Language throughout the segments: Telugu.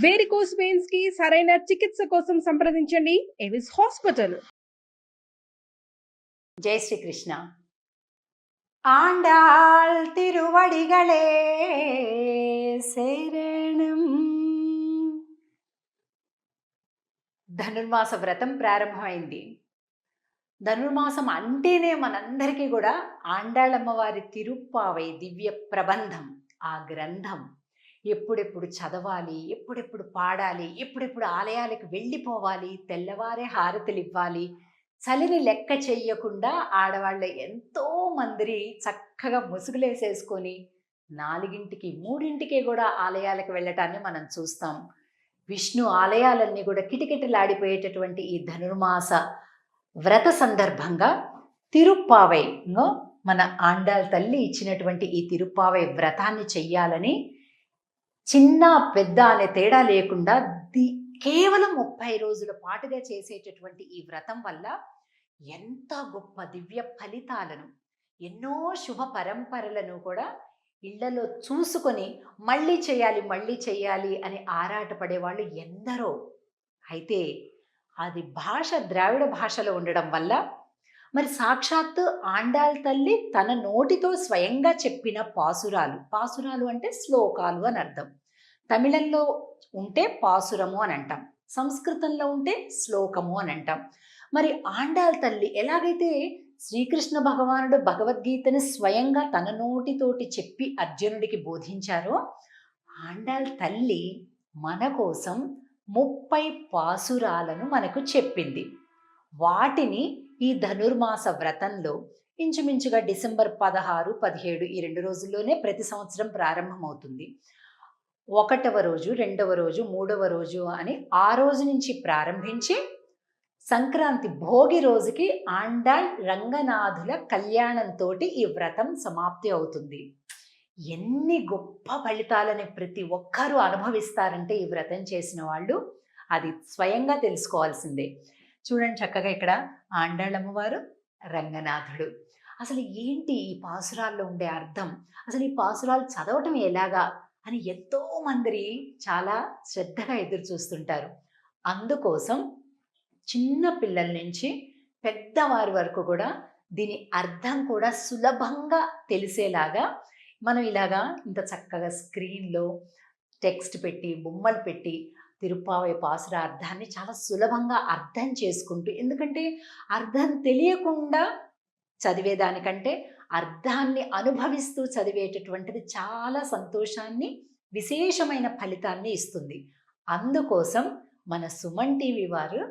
వేరికోస్ వెయిన్స్ కి సరైన చికిత్స కోసం సంప్రదించండి ఎవిస్ హాస్పిటల్. జై శ్రీకృష్ణ. ఆండాళ్ తిరువడిగళే శరణం. ధనుర్మాస వ్రతం ప్రారంభమైంది. ధనుర్మాసం అంటేనే మనందరికీ కూడా ఆండాళమ్మవారి తిరుప్పావై దివ్య ప్రబంధం, ఆ గ్రంథం ఎప్పుడెప్పుడు చదవాలి, ఎప్పుడెప్పుడు పాడాలి, ఎప్పుడెప్పుడు ఆలయాలకు వెళ్ళిపోవాలి, తెల్లవారే హారతులు ఇవ్వాలి, చలిని లెక్క చెయ్యకుండా ఆడవాళ్ళ ఎంతో మంది చక్కగా ముసుగులేసేసుకొని 4ంటికి 3ంటికే కూడా ఆలయాలకు వెళ్ళటాన్ని మనం చూస్తాం. విష్ణు ఆలయాలన్నీ కూడా కిటకిటలాడిపోయేటటువంటి ఈ ధనుర్మాస వ్రత సందర్భంగా తిరుప్పావైలో మన ఆండాళ్ తల్లి ఇచ్చినటువంటి ఈ తిరుప్పావై వ్రతాన్ని చెయ్యాలని చిన్న పెద్ద అనే తేడా లేకుండా కేవలం 30 రోజుల పాటుగా చేసేటటువంటి ఈ వ్రతం వల్ల ఎంత గొప్ప దివ్య ఫలితాలను, ఎన్నో శుభ పరంపరలను కూడా ఇళ్లలో చూసుకొని మళ్ళీ చేయాలి అని ఆరాటపడే వాళ్ళు ఎందరో. అయితే అది భాష ద్రావిడ భాషలో ఉండడం వల్ల మరి సాక్షాత్తు ఆండాళ్ తల్లి తన నోటితో స్వయంగా చెప్పిన పాసురాలు అంటే శ్లోకాలు అని అర్థం. తమిళంలో ఉంటే పాసురము అని అంటాం, సంస్కృతంలో ఉంటే శ్లోకము అని అంటాం. మరి ఆండాళ్ తల్లి ఎలాగైతే శ్రీకృష్ణ భగవానుడు భగవద్గీతని స్వయంగా తన నోటితోటి చెప్పి అర్జునుడికి బోధించారో, ఆండాళ్ తల్లి మన కోసం 30 పాసురాలను మనకు చెప్పింది. వాటిని ఈ ధనుర్మాస వ్రతంలో ఇంచుమించుగా డిసెంబర్ 16, 17 ఈ 2 రోజుల్లోనే ప్రతి సంవత్సరం ప్రారంభమవుతుంది. 1వ రోజు, 2వ రోజు, 3వ రోజు అని ఆ రోజు నుంచి ప్రారంభించి సంక్రాంతి భోగి రోజుకి ఆండాళ్ రంగనాథుల కళ్యాణంతో ఈ వ్రతం సమాప్తి అవుతుంది. ఎన్ని గొప్ప ఫలితాలని ప్రతి ఒక్కరూ అనుభవిస్తారంటే ఈ వ్రతం చేసిన వాళ్ళు అది స్వయంగా తెలుసుకోవాల్సిందే. చూడండి చక్కగా ఇక్కడ ఆండాళ్ అమ్మవారు, రంగనాథుడు. అసలు ఏంటి ఈ పాసురాల్లో ఉండే అర్థం, అసలు ఈ పాసురాలు చదవటం ఎలాగా అని ఎంతో మంది చాలా శ్రద్ధగా ఎదురు చూస్తుంటారు. అందుకోసం చిన్న పిల్లల నుంచి పెద్దవారి వరకు కూడా దీని అర్థం కూడా సులభంగా తెలిసేలాగా మనం ఇలాగా ఇంత చక్కగా స్క్రీన్లో టెక్స్ట్ పెట్టి, బొమ్మలు పెట్టి తిరుప్పావై పాసుర అర్థాన్ని చాలా సులభంగా అర్థం చేసుకుంటూ, ఎందుకంటే అర్థం తెలియకుండా చదివేదానికంటే అర్థాన్ని అనుభవిస్తూ చదివేటటువంటిది చాలా సంతోషాన్ని, విశేషమైన ఫలితాన్ని ఇస్తుంది. అందుకోసం మన సుమన్ టీవీ వారు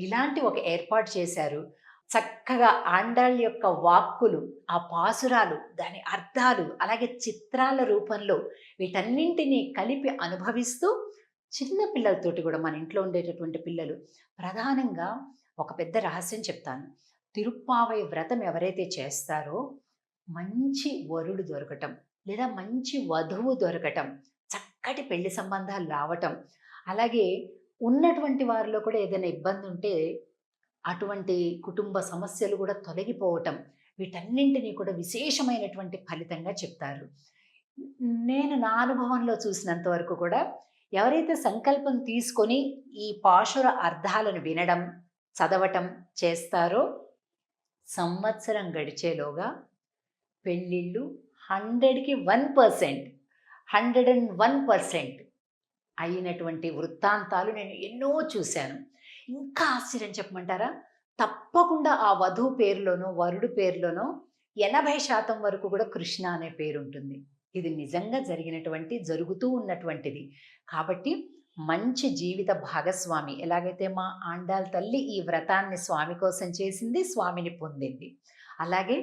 ఇలాంటి ఒక ఏర్పాటు చేశారు. చక్కగా ఆండాళ్ యొక్క వాక్కులు, ఆ పాసురాలు, దాని అర్థాలు, అలాగే చిత్రాల రూపంలో వీటన్నింటినీ కలిపి అనుభవిస్తూ చిన్న పిల్లలతోటి కూడా, మన ఇంట్లో ఉండేటటువంటి పిల్లలు ప్రధానంగా ఒక పెద్ద రహస్యం చెప్తాను. తిరుప్పావై వ్రతం ఎవరైతే చేస్తారో మంచి వరుడు దొరకటం, లేదా మంచి వధువు దొరకటం, చక్కటి పెళ్లి సంబంధాలు రావటం, అలాగే ఉన్నటువంటి వారిలో కూడా ఏదైనా ఇబ్బంది ఉంటే అటువంటి కుటుంబ సమస్యలు కూడా తొలగిపోవటం, వీటన్నింటినీ కూడా విశేషమైనటువంటి ఫలితంగా చెప్తారు. నేను నా అనుభవంలో చూసినంత వరకు కూడా ఎవరైతే సంకల్పం తీసుకొని ఈ పాశుర అర్థాలను వినడం, చదవటం చేస్తారో సంవత్సరం గడిచేలోగా పెళ్ళిళ్ళు 100కి 101% అయినటువంటి వృత్తాంతాలు నేను ఎన్నో చూశాను. ఇంకా ఆశ్చర్యం చెప్పమంటారా? తప్పకుండా ఆ వధువు పేరులోనో వరుడు పేరులోనో 80% వరకు కూడా కృష్ణ అనే పేరు ఉంటుంది. ఇది నిజంగా జరుగుతూ ఉన్నటువంటిది. కాబట్టి మంచి జీవిత భాగస్వామి, ఎలాగైతే మా ఆండాళ్ తల్లి ఈ వ్రతాన్ని స్వామి కోసం చేసింది, స్వామిని పొందింది, అలాగే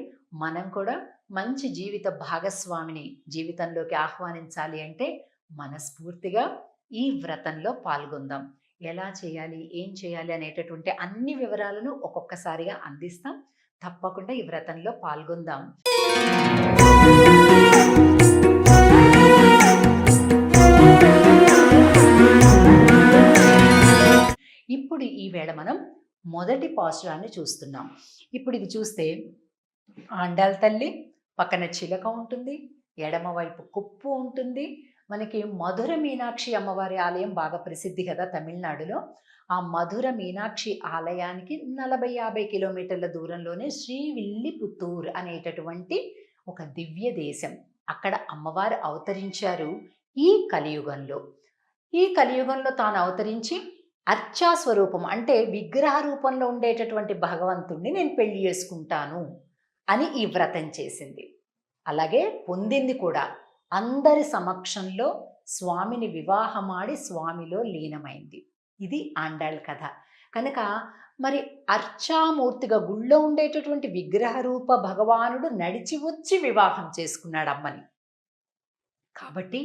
మనం కూడా మంచి జీవిత భాగస్వామిని జీవితంలోకి ఆహ్వానించాలి అంటే మనస్ఫూర్తిగా ఈ వ్రతంలో పాల్గొందాం. ఎలా చేయాలి, ఏం చేయాలి అనేటటువంటి అన్ని వివరాలను ఒక్కొక్కసారిగా అందిస్తాం. తప్పకుండా ఈ వ్రతంలో పాల్గొందాం. ఇప్పుడు ఈవేళ మనం మొదటి పాసురాన్ని చూస్తున్నాం. ఇప్పుడు ఇది చూస్తే ఆండాళ్ తల్లి పక్కన చిలక ఉంటుంది, ఎడమవైపు కుప్పు ఉంటుంది, మనకి మధుర మీనాక్షి అమ్మవారి ఆలయం బాగా ప్రసిద్ధి కదా తమిళనాడులో. ఆ మధుర మీనాక్షి ఆలయానికి 40-50 కిలోమీటర్ల దూరంలోనే శ్రీవిల్లిపుత్తూర్ అనేటటువంటి ఒక దివ్య దేశం. అక్కడ అమ్మవారు అవతరించారు ఈ కలియుగంలో. ఈ కలియుగంలో తాను అవతరించి అర్చా స్వరూపం అంటే విగ్రహ రూపంలో ఉండేటటువంటి భగవంతుణ్ణి నేను పెళ్లి చేసుకుంటాను అని ఈ వ్రతం చేసింది. అలాగే పొందింది కూడా. అందరి సమక్షంలో స్వామిని వివాహమాడి స్వామిలో లీనమైంది. ఇది ఆండాళ్ కథ. కనుక మరి అర్చామూర్తిగా గుళ్ళో ఉండేటటువంటి విగ్రహ రూప భగవానుడు నడిచి వచ్చి వివాహం చేసుకున్నాడు అమ్మని. కాబట్టి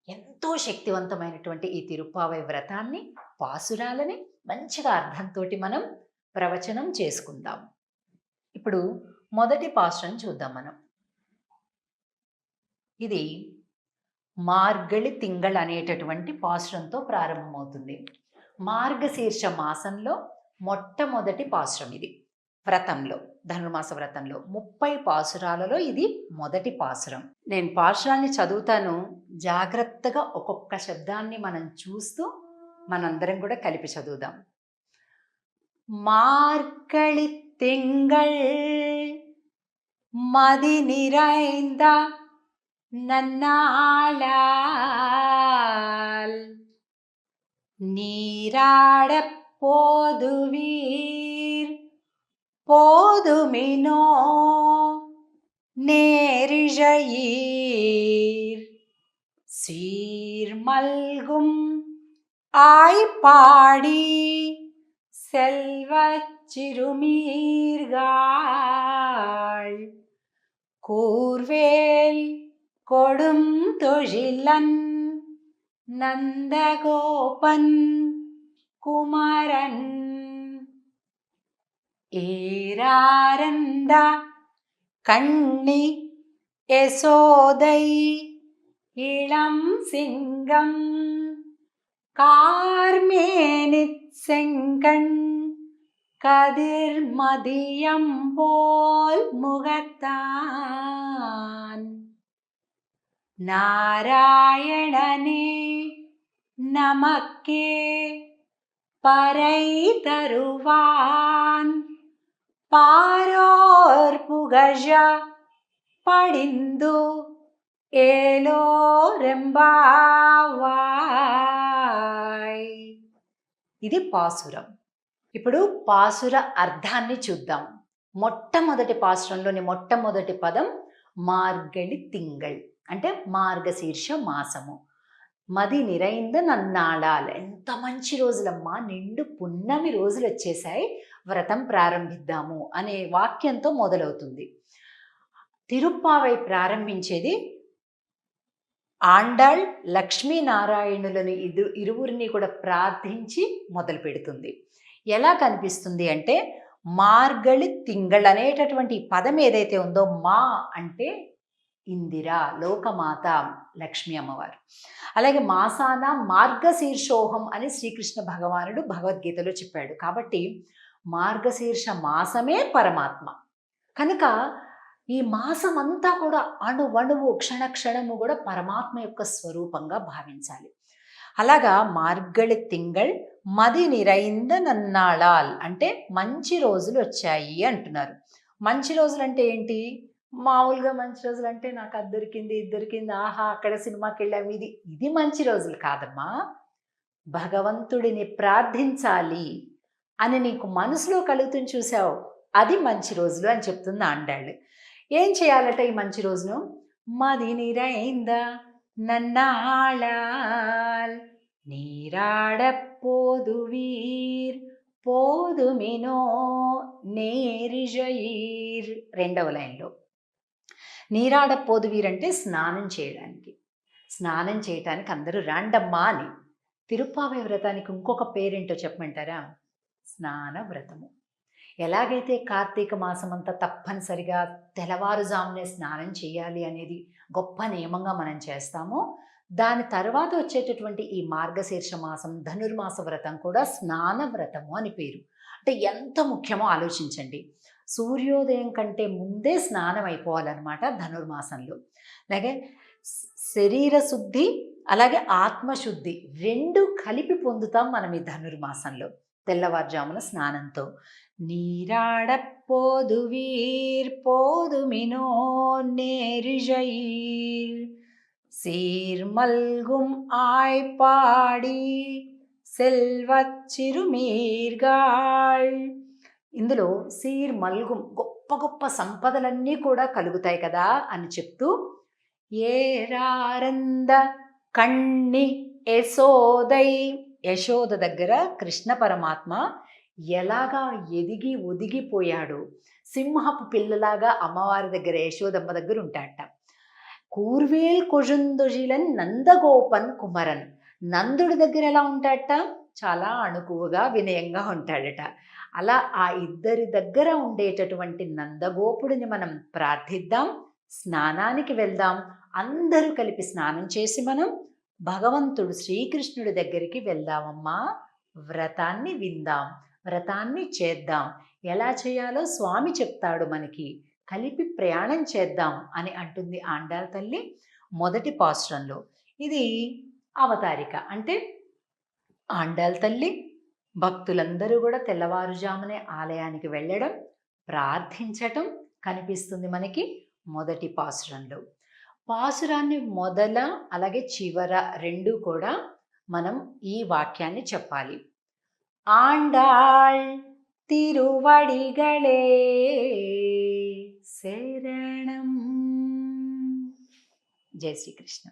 ఎంతో శక్తివంతమైనటువంటి ఈ తిరుప్పావై వ్రతాన్ని, పాసురాలని మంచిగా అర్థంతో మనం ప్రవచనం చేసుకుందాం. ఇప్పుడు మొదటి పాసురం చూద్దాం మనం. ఇది మార్గళి తింగళ్ అనేటటువంటి పాసురంతో ప్రారంభమవుతుంది. మార్గశీర్ష మాసంలో మొట్టమొదటి పాసురం ఇది. వ్రతంలో, ధనుర్మాస వ్రతంలో 30 పాసురాలలో ఇది మొదటి పాసురం. నేను పాసురాన్ని చదువుతాను, జాగ్రత్తగా ఒక్కొక్క శబ్దాన్ని మనం చూస్తూ మనందరం కూడా కలిపి చదువుదాం. మార్గళి తింగళ్ మది நிறைந்த நன்னாளால் நீராடப் போதுவீர் போதுமினோ நேரிழையீர் சீர்மல்கும் ஆய்ப்பாடி செல்வச் சிறுமீர்காள் கூர்வேல் கொடும் தொழிலன் நந்தகோபன் குமரன் ஏராரந்த கண்ணி யசோதை இளம் சிங்கம் கார்மேனிச் செங்கண் கதிர் மதியம் போல் முகத்தான் நாராயணனே நமக்கே பறை தருவான் பாரோர் புகழ படிந்து ఏలోరెంబావాయ్. ఇది పాసురం. ఇప్పుడు పాసుర అర్థాన్ని చూద్దాం. మొట్టమొదటి పాసురంలోని మొట్టమొదటి పదం మార్గళి తింగళ్ అంటే మార్గశీర్ష మాసము. మది నిరైంద నన్నాళాల్, ఎంత మంచి రోజులమ్మా, నిండు పున్నమి రోజులు వచ్చేసాయి, వ్రతం ప్రారంభిద్దాము అనే వాక్యంతో మొదలవుతుంది. తిరుప్పావై ప్రారంభించేది ఆండాళ్ లక్ష్మీనారాయణులను ఇరువురిని కూడా ప్రార్థించి మొదలు పెడుతుంది. ఎలా కనిపిస్తుంది అంటే మార్గళి తింగళ్ అనేటటువంటి పదం ఏదైతే ఉందో, మా అంటే ఇందిర, లోకమాత లక్ష్మీ అమ్మవారు. అలాగే మాసాన మార్గశీర్షోహం అని శ్రీకృష్ణ భగవానుడు భగవద్గీతలో చెప్పాడు. కాబట్టి మార్గశీర్ష మాసమే పరమాత్మ. కనుక ఈ మాసం అంతా కూడా అణువణువు క్షణక్షణము కూడా పరమాత్మ యొక్క స్వరూపంగా భావించాలి. అలాగా మార్గళి తింగళ్ మది నిరైంద నన్నాళాల్ అంటే మంచి రోజులు వచ్చాయి అంటున్నారు. మంచి రోజులు అంటే ఏంటి? మామూలుగా మంచి రోజులు అంటే నాకు అది దొరికింది, ఇది దొరికింది, ఆహా అక్కడ సినిమాకి వెళ్ళాము, ఇది మంచి రోజులు కాదమ్మా. భగవంతుడిని ప్రార్థించాలి అని నీకు మనసులో కలుగుతుంది చూసావు, అది మంచి రోజులు అని చెప్తుంది ఆండాళ్ళు. ఏం చేయాలట ఈ మంచి రోజును? మది నిరైంద నన్నాళాల్ நீராடப் போதுவீர் போதுமினோ నేరిజయీర్. రెండవ లైన్లో నీరాడప్ పోదువీర్ అంటే స్నానం చేయడానికి. స్నానం చేయటానికి అందరూ రాండమ్మా అని. తిరుప్పావై వ్రతానికి ఇంకొక పేరేంటో చెప్పమంటారా? స్నాన వ్రతము. ఎలాగైతే కార్తీక మాసం అంతా తప్పనిసరిగా తెల్లవారుజామునే స్నానం చేయాలి అనేది గొప్ప నియమంగా మనం చేస్తామో, దాని తర్వాత వచ్చేటటువంటి ఈ మార్గశీర్ష మాసం ధనుర్మాస వ్రతం కూడా స్నాన వ్రతము అని పేరు. అంటే ఎంత ముఖ్యమో ఆలోచించండి. సూర్యోదయం కంటే ముందే స్నానం అయిపోవాలన్నమాట ధనుర్మాసంలో. అలాగే శరీర శుద్ధి, అలాగే ఆత్మశుద్ధి 2 కలిపి పొందుతాం మనం ఈ ధనుర్మాసంలో తెల్లవారుజామున స్నానంతో. நீராடப்போதுவீர் போதுமினோ நேரிழையீர் சீர்மல்கும் ஆய்ப்பாடி సెల్వత్ చిరుమీర్గాళ్. ఇందులో సీర్ మల్గుం గొప్ప గొప్ప సంపదలన్నీ కూడా కలుగుతాయి కదా అని చెప్తూ ఏరారంద కణ్ణి యశోదై, యశోద దగ్గర కృష్ణ పరమాత్మ ఎలాగా ఎదిగి ఒదిగిపోయాడు, సింహపు పిల్లలాగా అమ్మవారి దగ్గర యశోదమ్మ దగ్గర ఉంటాడట. కూర్వేల్ కొజుందొజిలన్ నందగోపన్ కుమరన్, నందుడి దగ్గర ఎలా ఉంటాడట, చాలా అణుకువగా వినయంగా ఉంటాడట. అలా ఆ ఇద్దరి దగ్గర ఉండేటటువంటి నందగోపుడిని మనం ప్రార్థిద్దాం, స్నానానికి వెళ్దాం. అందరూ కలిపి స్నానం చేసి మనం భగవంతుడు శ్రీకృష్ణుడి దగ్గరికి వెళ్దామమ్మా. వ్రతాన్ని విందాం, వ్రతాన్ని చేద్దాం. ఎలా చేయాలో స్వామి చెప్తాడు మనకి, కలిపి ప్రయాణం చేద్దాం అని అంటుంది ఆండాళ్ తల్లి మొదటి పాసురంలో. ఇది అవతారిక అంటే ఆండాళ్ తల్లి భక్తులందరూ కూడా తెల్లవారుజామునే ఆలయానికి వెళ్ళడం, ప్రార్థించటం కనిపిస్తుంది మనకి మొదటి పాసురంలో. పాసురాన్ని మొదల అలాగే చివర రెండు కూడా మనం ఈ వాక్యాన్ని చెప్పాలి. ఆండాళ్ తిరువడిగళే శరణం. జై శ్రీకృష్ణ.